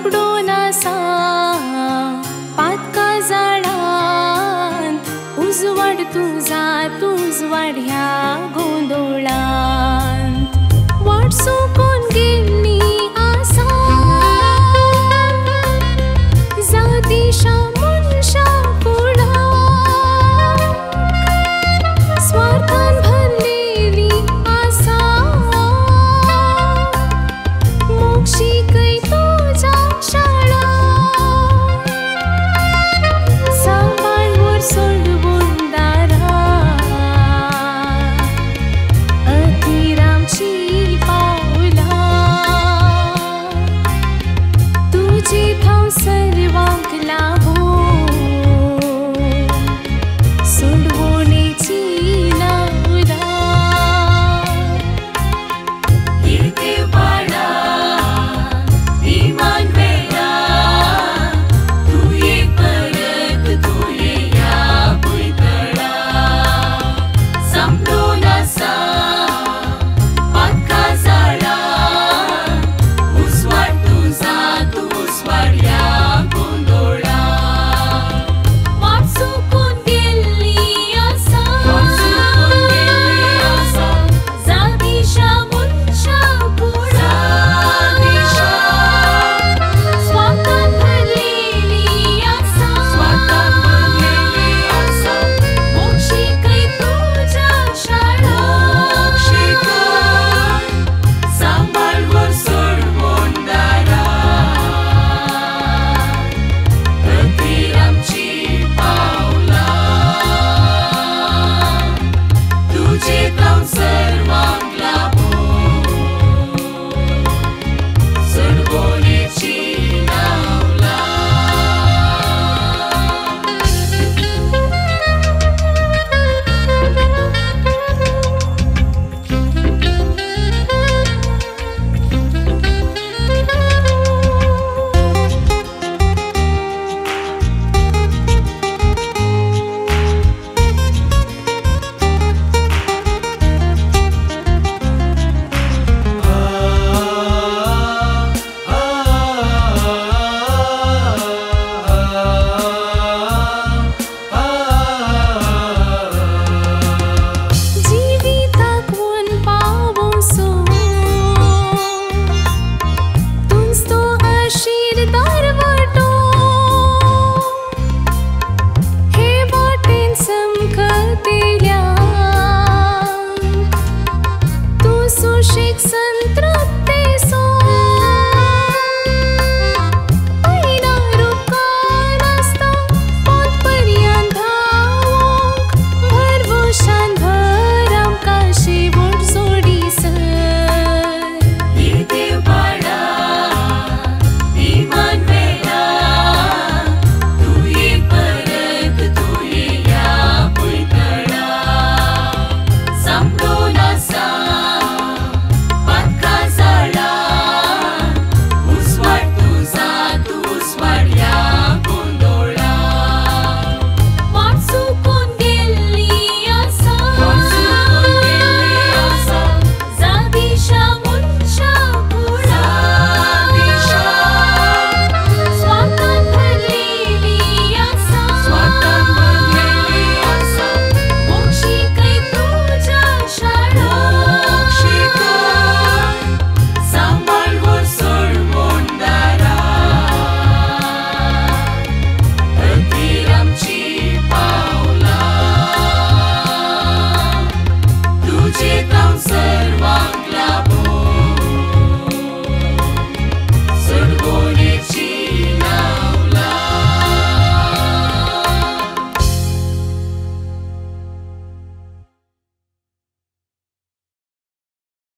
संपडून आसा पातका जाळांत उजवाड तुझा तुजवाड ह्या गोंदोळांत वाट सोकून गेल्ली आसा जातीशा मनशा कुळाक स्वार्थान भरलेली आसा मोक्षिकय तुझ्या शाळा सांबाळवर सोडवून दारां अतिरामची पावलां तुझी ठाव सर्वांक लागून सोडवणेची नावरां हिरके वाडा इमान वेळा तू ये परत तू ये या भुंयतळा संपडून आसा पातका जाळां उजवाड तुझा तू उजवाड ह्या गोंदोळांत वाट सोकून गेल्ली आसा जातीशा मनशा कुळाक स्वार्थान भरलेली आसा मोक्षिकय तुझ्या शाळा सांबाळवर सोडवून दारां अतिरामची पावलां तुझे ठाव सर्वांक लागून सोडवणेची नावलां जिविताक वन पावोसो तुंच तो आशीर्वाद